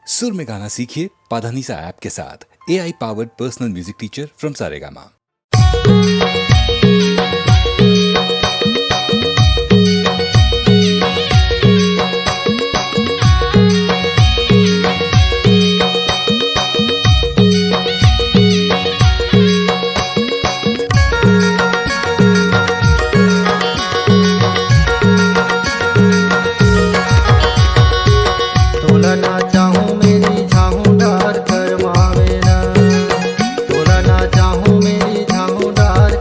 सुर में गाना सीखिए पाधानीसा ऐप के साथ। AI powered personal music teacher from Saregama. तोलना चाहूं मेरी झाहूं डार करवावे ना, तोलना चाहूं मेरी झाहूं डार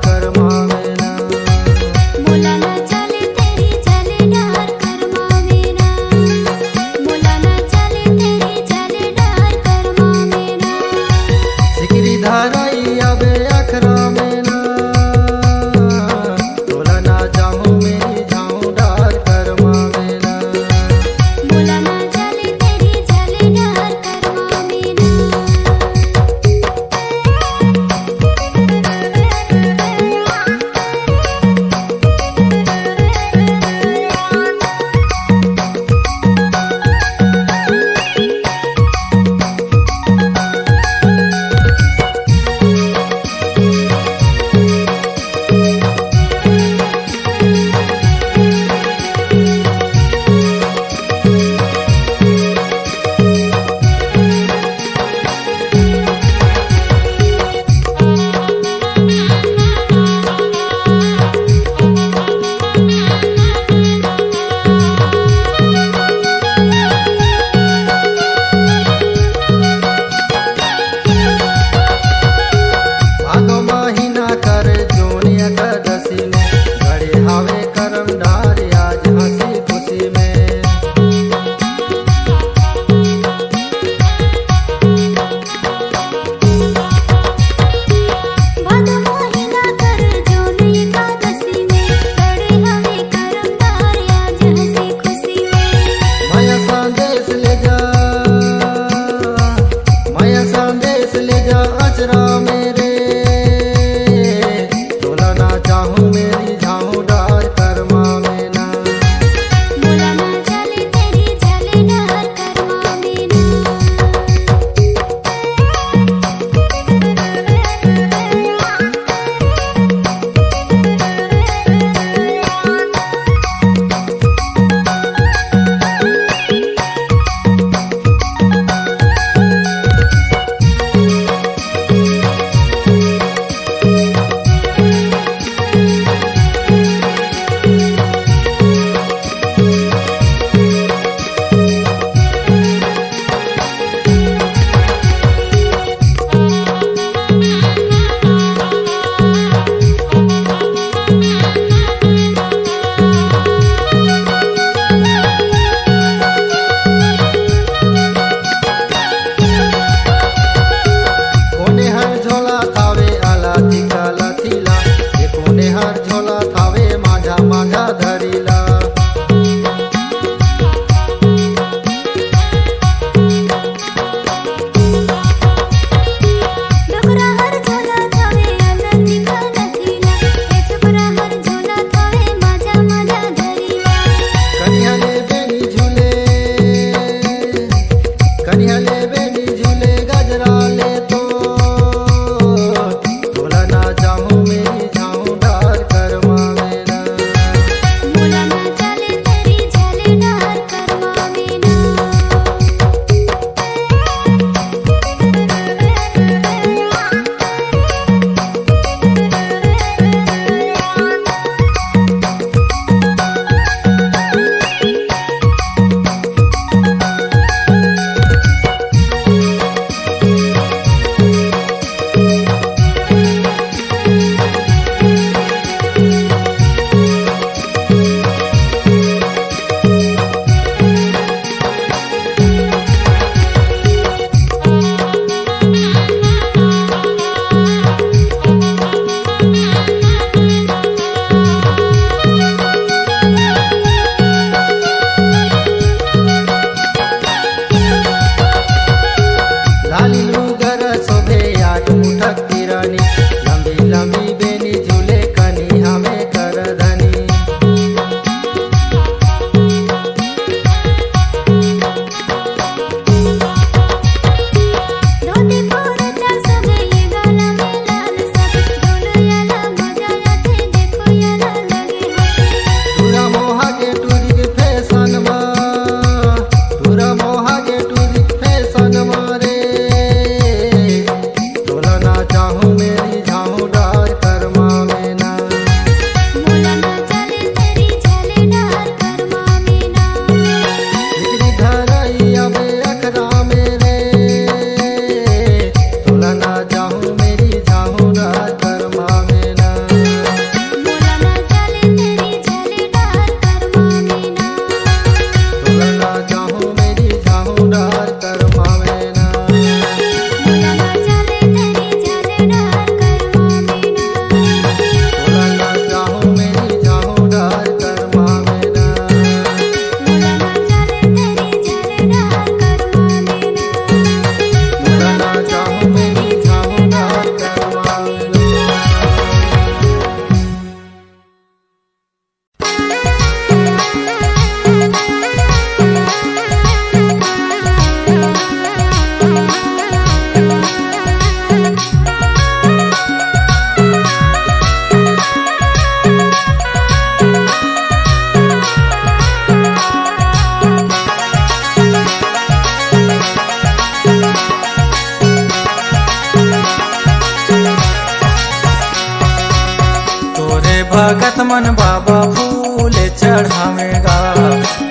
भगत मन बाबा फूल चढ़ावेगा,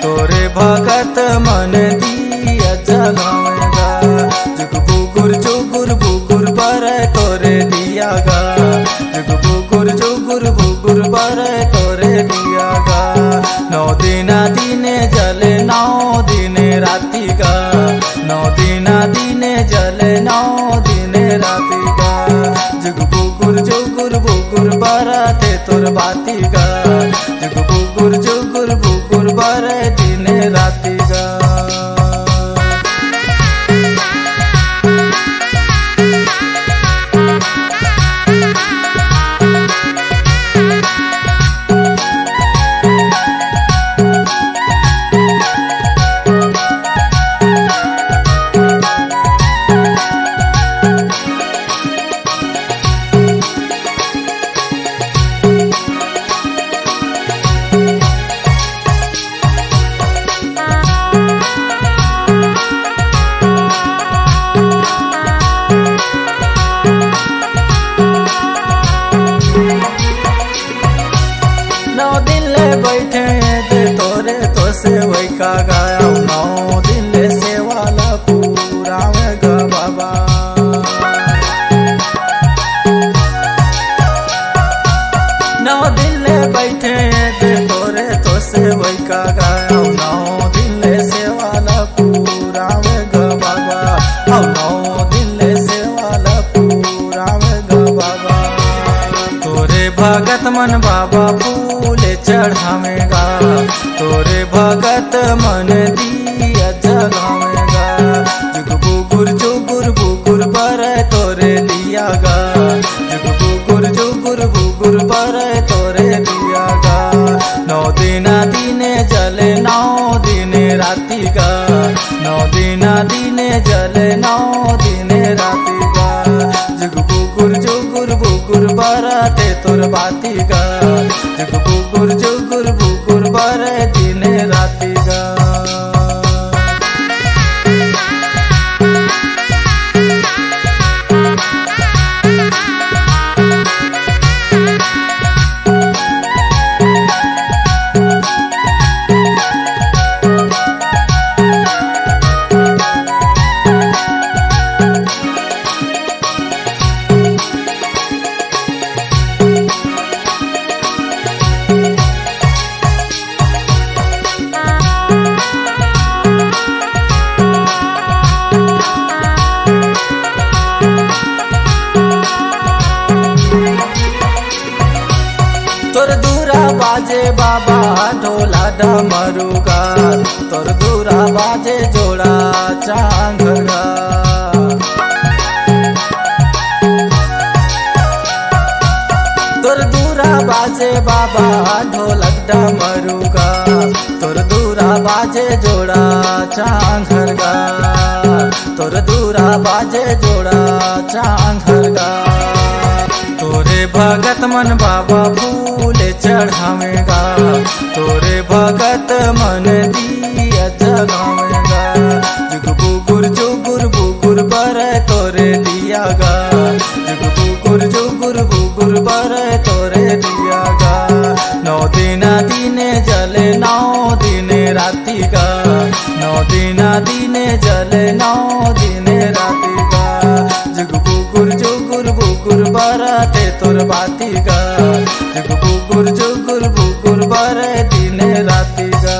तोरे भगत मन दिया जलावेगा। जुग बुगुर पर तोरे दियागा, जुग बुगुर पर तोरे दियागा। 9 दिने जले 9 दिने राती गा, 9 दिने जले 9 दिने राती गा। जुग बुगुर बरते तोर बाती गा, जुग बुगुर बर दिने राती गा। बैठे थे तोरे तो से वही का गाया। 9 दिन से वाला पूरा में गा बाबा। 9 दिन बैठे थे तोरे तो से वही का गाया। 9 दिन से वाला पूरा में गा बाबा। 9 दिन से वाला पूरा में गा बाबा। तोरे भगत मन बाबा फूल चढ़ावेगा, तोरे भगत मन दिया जलावेगा। जुग बुगुर पर तोरे दियागा, जुग बुगुर पर तोरे दियागा। 9 दिने जले 9 दिने राती गा, 9 दिने जले 9 दिने राती गा। जुग बुगुर बरते तोर बाती गा, जुग बुगुर बर दिने राती गा। तोर दूरा बाजे बाबा ढोला डमरुगा, तोर दूरा बाजे जोड़ा चांगगा। तोर दूरा बाजे बाबा ढोलक डमरुगा, तोर दूरा बाजे जोड़ा चांगगा। तोर दूरा बाजे जोड़ा चांगगा। तोरे भगत मन बाबा फूल चढ़ावेगा, तोरे भगत मन दिया जलावेगा। जुग बुगुर पर तोरे दियागा, जुग बुगुर पर तोरे दियागा। 9 दिने जले 9 दिने राती गा, 9 दिने जले 9 दिने राती गा। जुग बुगुर बरते तोर बाती गा, जुग बुगुर बर दिने राती गा।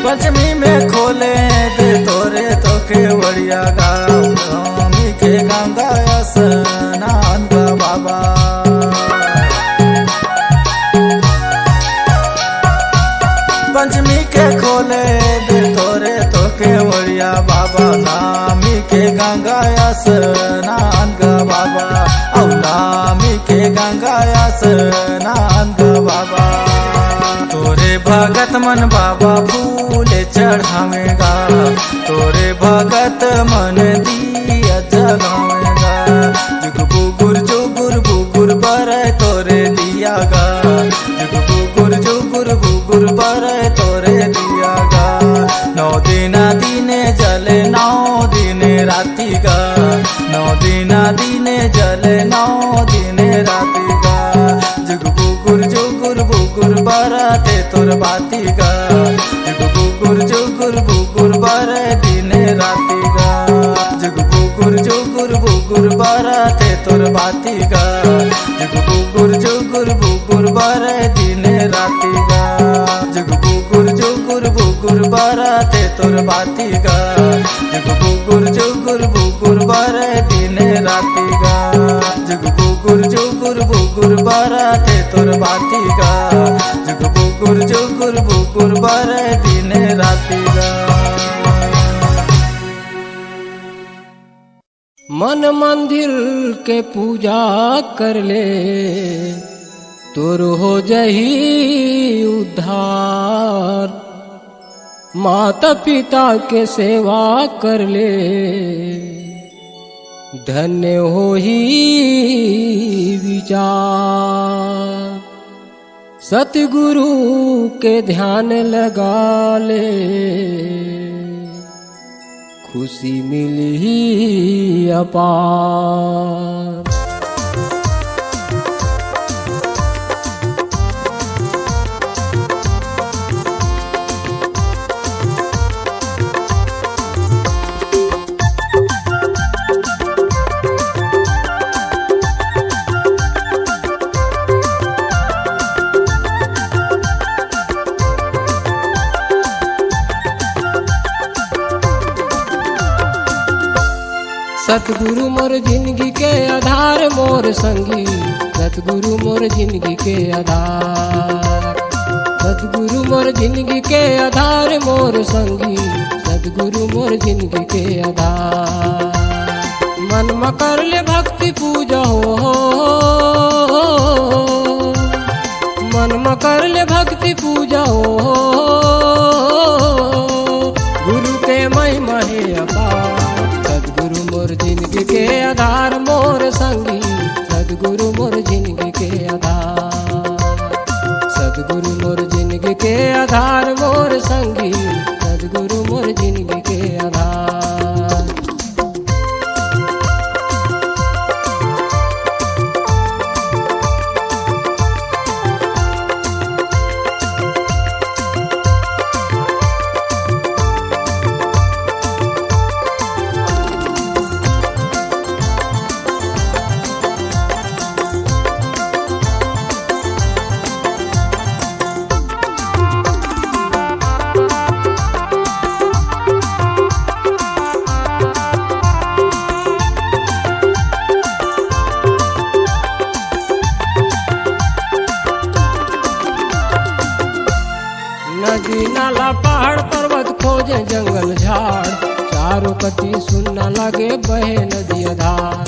पंचमी में खोले दे तोरे तो केवड़िया गाँव, स्वामी के गंगा स्नान का बाबा। पंचमी के खोले दे तोरे के गंगाया स्नान ग बाबा। तोरे भगत मन बाबा फूल चढ़ावेगा, तोरे भगत मन दिया जलावेगा। जुगुर बुगुर बर तोरे दिया गा, जुगुर बुगुर बर तोरे दिया गा। 9 दिना दिने जले 9 दिने राती गा, 9 दिना दिने जले 9 दिने राती गा। जुगुर बुगुर बरते तोर बाती गा, जुगुर बुगुर बर दिने राती गा। जुगुर बुगुर बरते तोर बाती गा, जुगुर बुगुर बर दिने राती गा। जुगुर बुगुर बरते तोर बाती गा, जुगुर बुगुर बर दिने राती गा। जुगुर बुगुर बरते तोर बाती गा, जुगुर बुगुर बर दिने राती गा। मन मंदिर के पूजा कर ले, तोर हो जही उद्धार। माता पिता के सेवा कर ले, धन्य हो ही विचार। सतगुरु के ध्यान लगा ले, खुशी मिली अपार। सतगुरु मोर जिंदगी के आधार मोर संगी, सतगुरु मोर जिंदगी के आधार। सतगुरु मोर जिंदगी के आधार मोर संगी, सतगुरु मोर जिंदगी के आधार। मन में कर ले भक्ति पूजा हो, मन में कर ले भक्ति पूजा हो। गुरु के महिमा है अपार, सतगुरु मोर जिंदगी के आधार मोर संगी, सतगुरु मोर जिंदगी के आधार। सतगुरु मोर जिंदगी के आधार मोर संगी, सतगुरु मोर जिंदगी के आधार। नदी नाला पहाड़ पर्वत खोजे जंगल झाड़, चारों कती सुनना लगे बहे नदी धार।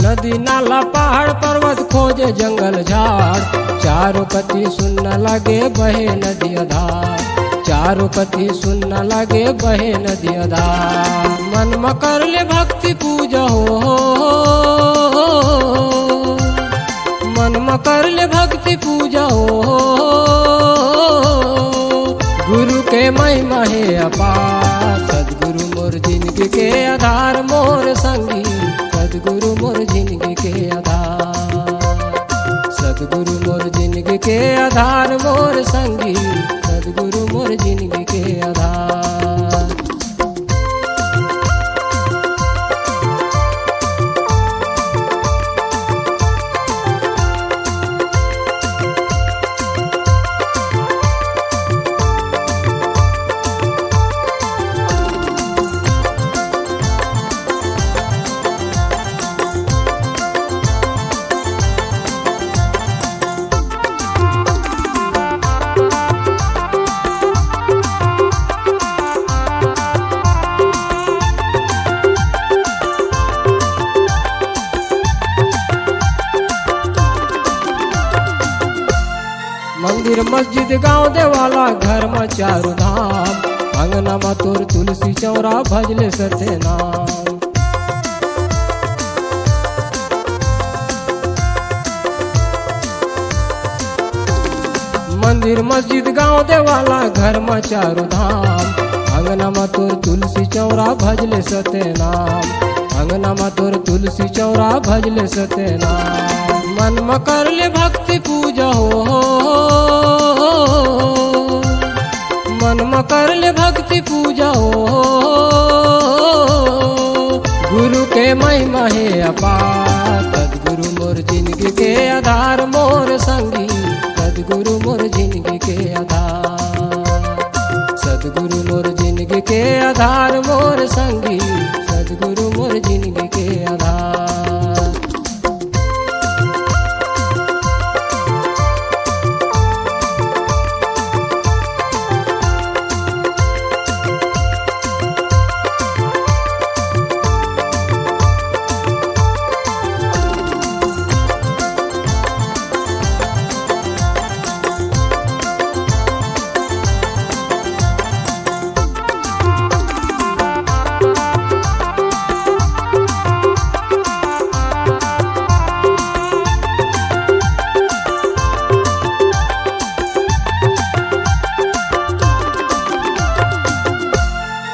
नदी नाला पहाड़ पर्वत खोजे जंगल झाड़, चारों कती सुनना लगे बहे नदी धार। चारों कती सुनना लगे बहे नदी धार। मन में कर ले भक्ति पूजा हो, मन में कर ले भक्ति पूजा हो। गुरु के महिमा है अपार, सतगुरु मोर जिंदगी के आधार मोर संगी, सतगुरु मोर जिंदगी के आधार। सतगुरु मोर जिंदगी के आधार मोर संगी, सतगुरु मोर जिंदगी के आधार। मंदिर मस्जिद गांव देवाला घर में चारू धाम, अंगना में तोर तुलसी चौरा भजले सत्य नाम। मंदिर मस्जिद गांव देवाला घर में चारू धाम, अंगना में तोर तुलसी चौरा भजले सत्य नाम, अंगना में तोर तुलसी चौरा भजले सत्य नाम। मन में कर ले भक्ति पूजा हो, मन में कर ले भक्ति पूजा हो, गुरु के महिमा है अपार। सद्गुरु मोर जिंदगी के आधार मोर संगी, सद्गुरु मोर जिंदगी के आधार, सद्गुरु मोर जिंदगी के आधार मोर संगी, सद्गुरु मोर जिंदगी के आधार।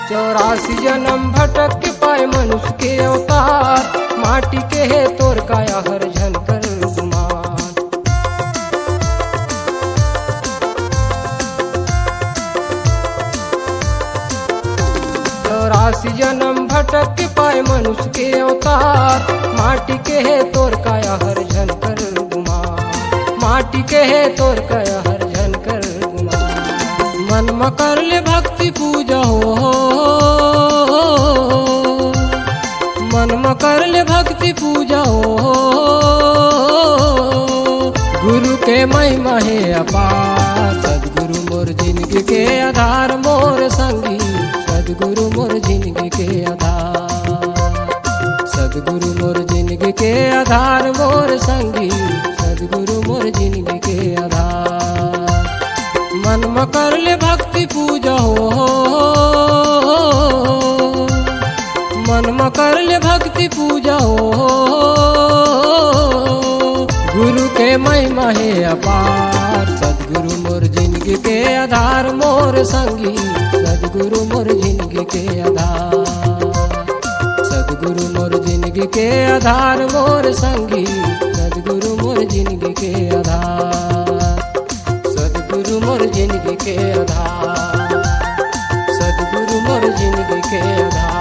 चौरासी जन्म भटक के पाए मनुष्य के अवतार, माटी के है तोर काया हर झनकर गुमान। चौरासी जन्म भटक के पाए मनुष्य के अवतार, माटी के है तोर काया हर झनकर गुमान, माटी के है तोर काया हर झनकर गुमान। मन में कर ले भक्ति पूजा हो, मन में कर ले भक्ति पूजा हो, गुरु के महिमा है अपार। सद्गुरु मोर जिंदगी के आधार मोर संगी, सद्गुरु मोर जिंदगी के आधार, सद्गुरु मोर जिंदगी के आधार मोर संगी, सद्गुरु मोर जिंदगी के आधार। मन में कर ले भक्ति पूजा हो, मन में कर ले भक्ति पूजा हो, गुरु के महिमा है अपार। सद्गुरु मोर जिंदगी के आधार मोर संगी, सद्गुरु मोर जिंदगी के आधार, सद्गुरु मोर जिंदगी के आधार मोर संगी, सद्गुरु मोर जिंदगी के आधार, सद्गुरु मोर जिंदगी के आधार, सद्गुरु मोर जिंदगी के आधार,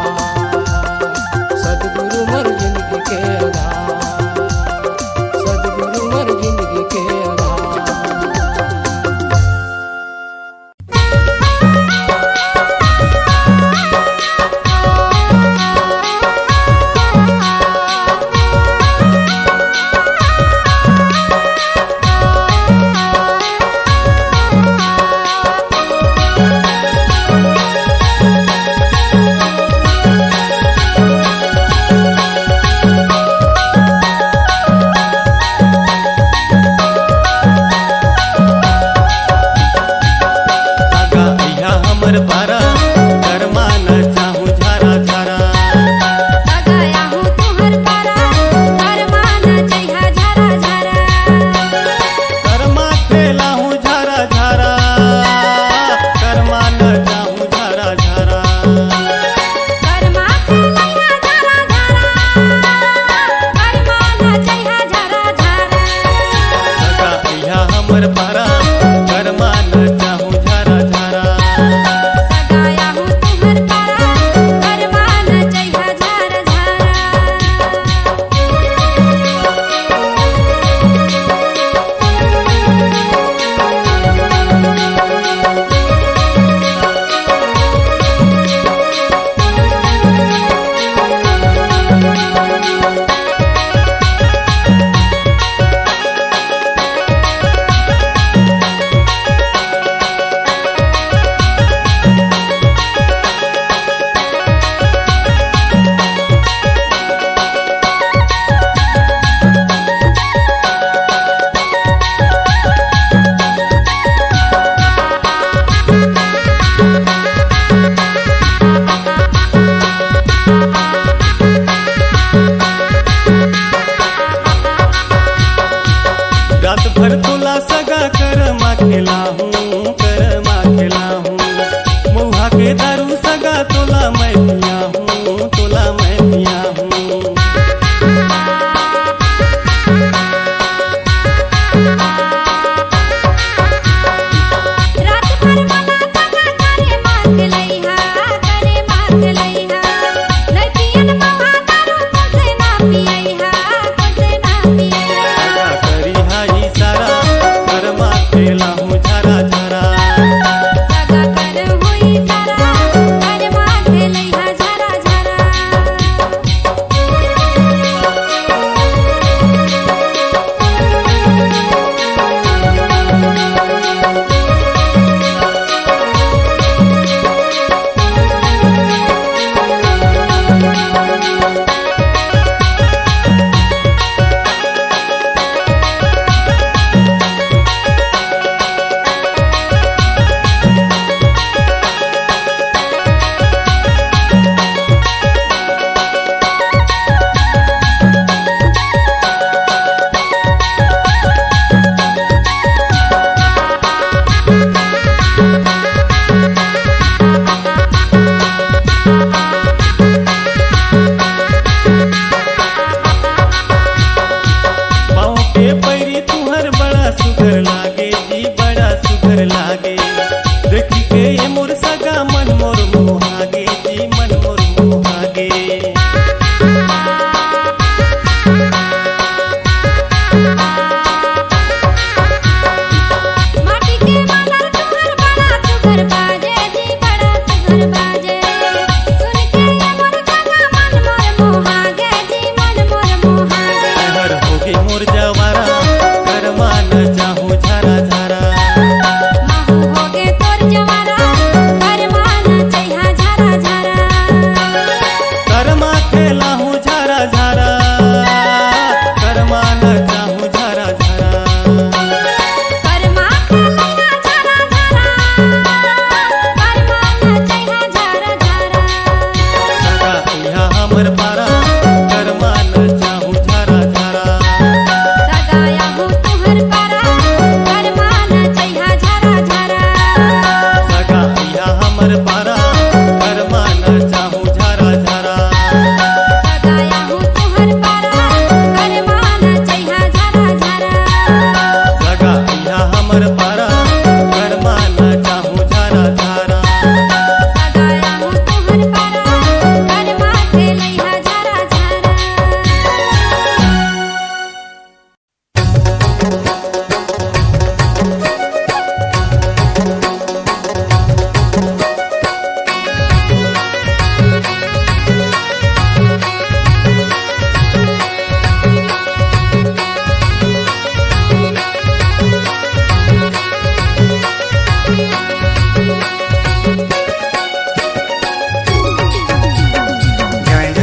सद्गुरु मोर जिंदगी के आधार, सद्गुरु मोर जिंदगी के आधार।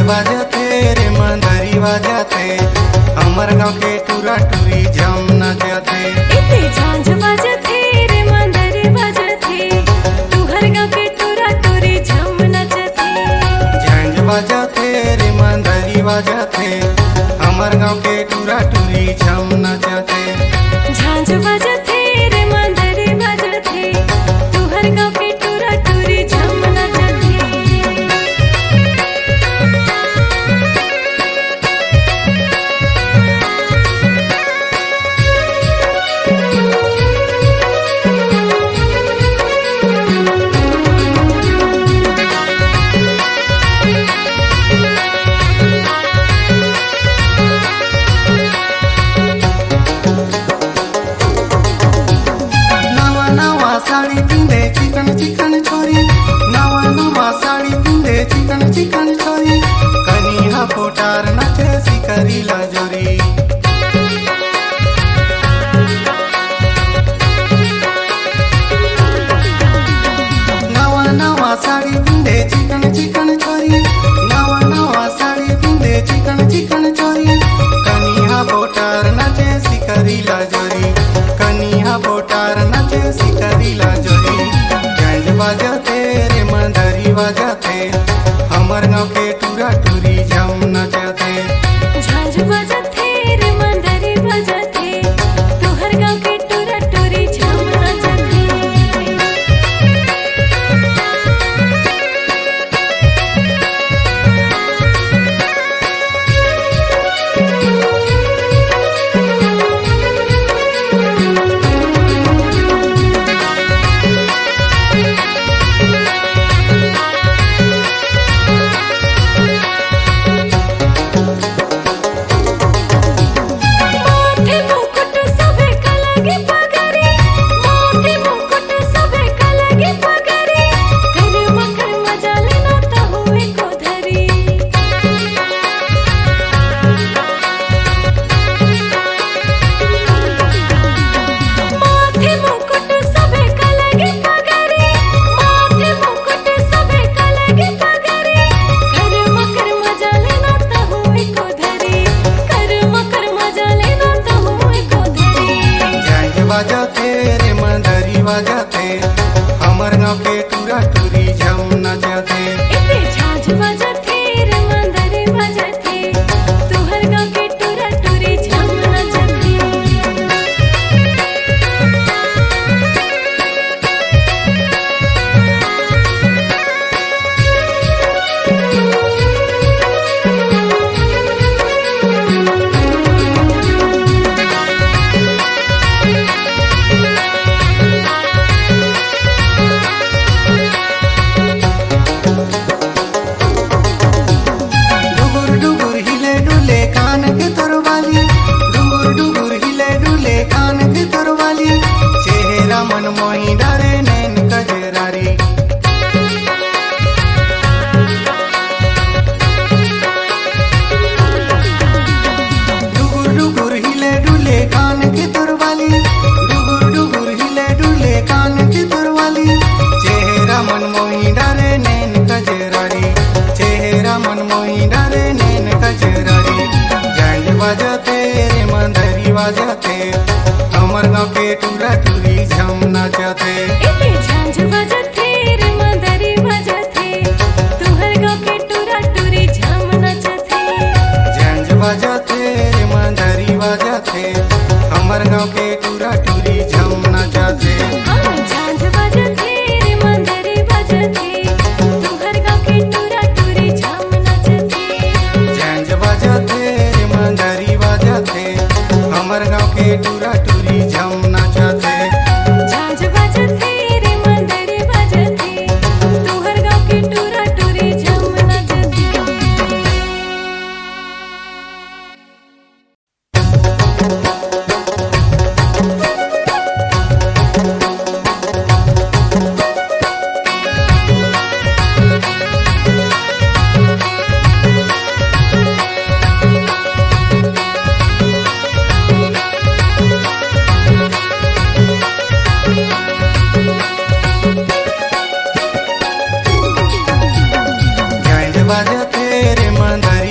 बजते रे मंदरी बजते हमर गाँव के टूरा टूरी झम नचते। इते झांझ बजते रे मंदरी बजते तुहर गाँव के टूरा टूरी झम नचते। झांझ बजते रे मंदरी बजते हमर गाँव के टूरा टूरी झम नचते। झांझ बजते रे मंदरी बजते तुहर गाँव के टूरा टूरी झम नचते। नवा नवा साड़ी पिंधे चिकन चिकन छोरी नवा नवा साड़ी पिंधे चिकन चिकन छोरी कनिहा पोटार नचे सिकरी लजोरी। नवा नवा साड़ी पिंधे चिकन चिकन छोरी नवा नवा साड़ी पिंधे चिकन चिकन छोरी कनिहा पोटार नचे सिकरी लजोरी कनिहा पोटार नचे सिकरी लजोरी। झांझ बजते रे मंदरी बजते हमर गाँव के टूरा टूरी झम नचते। झांझ बजते रे मंदरी बजते तुहर गाँव के टूरा टूरी झम नचते। माथे मुकुट सबे कलगी पगरी माथे मुकुट सबे कलगी पगरी कर मकर मजा लेना तो हुए को धरी। माथे मुकुट सबे कलगी पगरी माथे मुकुट सबे कलगी पगरी कर मकर मजा लेना तो हुए को धरी कर मकर मजा लेना तो हुए को धरी। झांझ बजते रे मंदरी बजते हमर गाँव के टूरा टूरी झम नचते। इते झांझ बजते रे मंदरी बजते तुहर गाँव के टूरा टूरी झम नचते। डुगुर डुगुर हिले डुले कान के तोरवाली डुगुर डुगुर हिले डुले कान के तोरवाली चेहरा मन मोही डरे नैन कजरारी। डुगुर डुगुर हिले डुले कान के तोरवाली डुगुर डुगुर हिले डुले कान के तोरवाली चेहरा मन मोही डरे नैन कजरारी चेहरा मन मोही डरे नैन कजरारी। झांझ बजते रे मंदरी बजते हमर गाँव के टूरा टूरी झम नचते। इते झांझ बजते रे मंदरी बजते तुहर गाँव के टूरा टूरी झम नचते। झांझ बजते रे मंदरी बजते हमर गाँव के टूरा टूरी झम नचते। झांझ बजते रे मंदरी बजते तुहर गाँव के टूरा टूरी झम नचते। झांझ बजते रे मंदरी बजते हमर गाँव के टूरा टूरी झम नचते। झांझ बजते रे मंदरी बजते तुहर गाँव के टूरा टूरी झम नचते। बजते रे मंदरी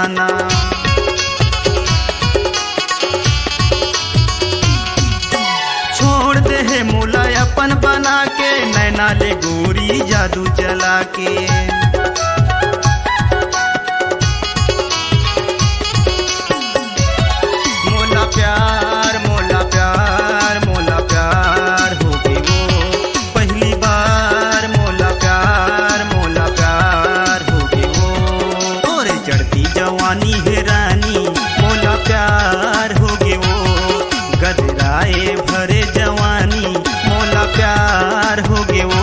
दीवाना। छोड़ दे है मोला अपन बना के, नैना ले गोरी जादू चला के। मोला प्यार मोला प्यार मोला प्यार हो गई वो पहली बार। मोला प्यार हो गई वो और चढ़ती जवानी है रानी। मोला प्यार हो गई वो गदराए भरे जवानी। मोला प्यार हो गई वो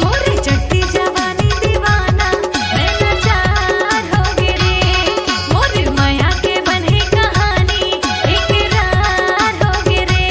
मोरे चढ़ती जवानी दीवाना, मैं लाचार हो गे रे। मोरे माया के बने कहानी, इकरार हो गे रे।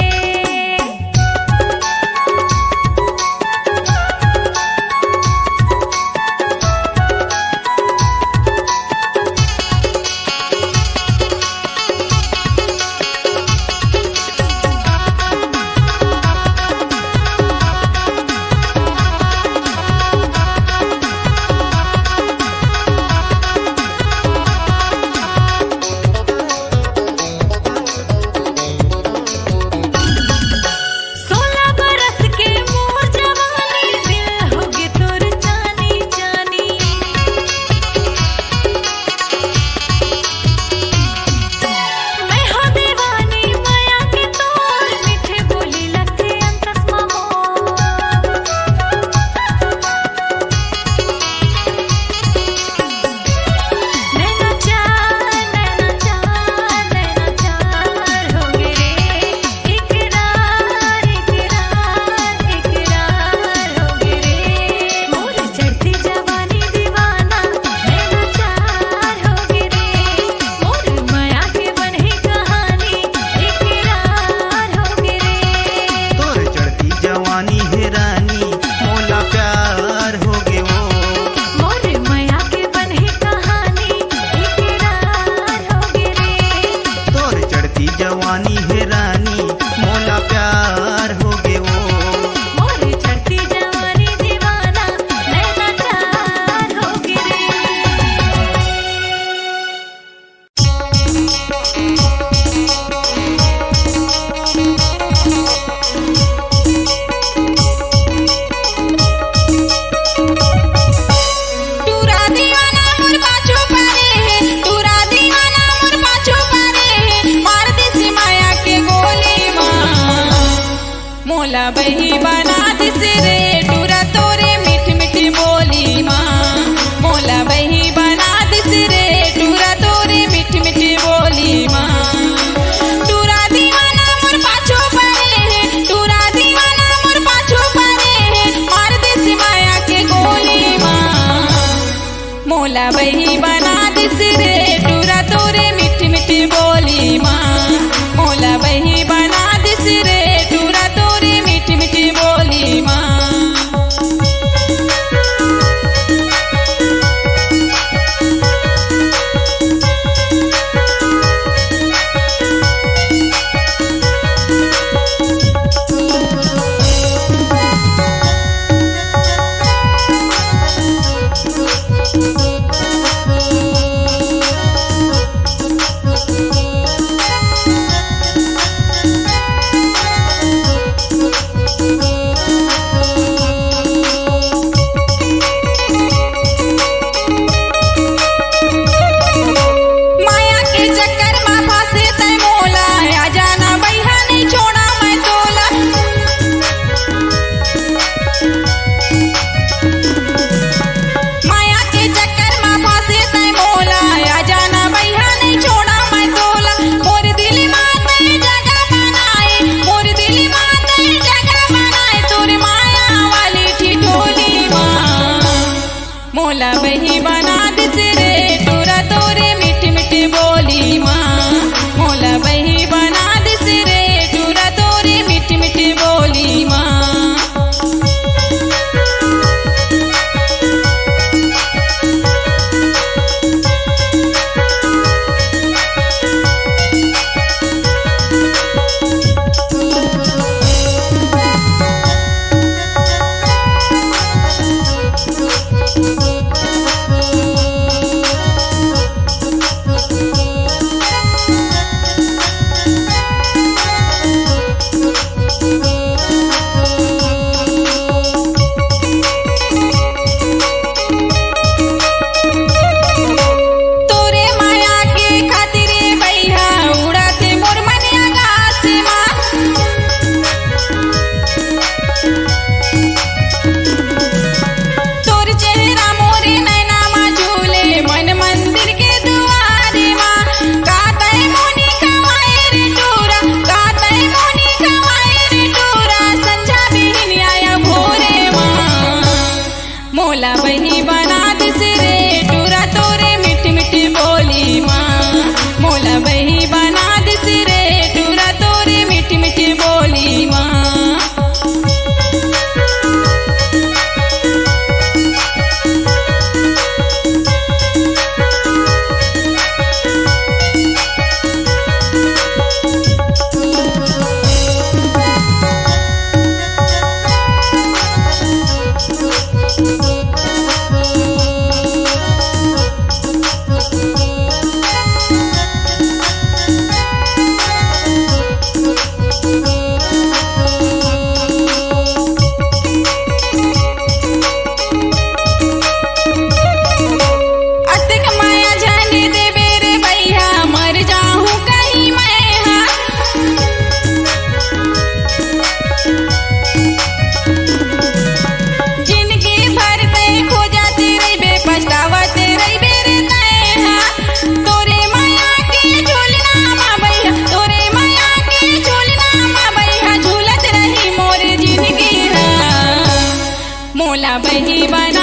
मोला बही बना दिस रे टूरा तोरे मीठ मीठी बोली माँ। मोला बही बना दिस रे टूरा तोरे मीठ मीठी बोली माँ। टूरा दीवाना मोर पाछो परे है, टूरा दीवाना मोर पाछो परे है, मार दिस माया के गोली माँ। मोला बही बना दिस रे टूरा तोरे मीठ मीठी बोली माँ। मोला बही बना दिस रे टूरा तोरे मीठी मीठी बोली माँ। अतिक माया जाने दे बेरे भैया मर जाऊं कहीं मैं हाँ। जिंदगी भर तय खो जाते रही बे पछतावते रही बेरे तय हाँ। तोरे माया के झूलना माँ भैया तोरे माया के झूलना माँ भैया झूलत रही मोर जिंदगी हाँ। मोला बही बना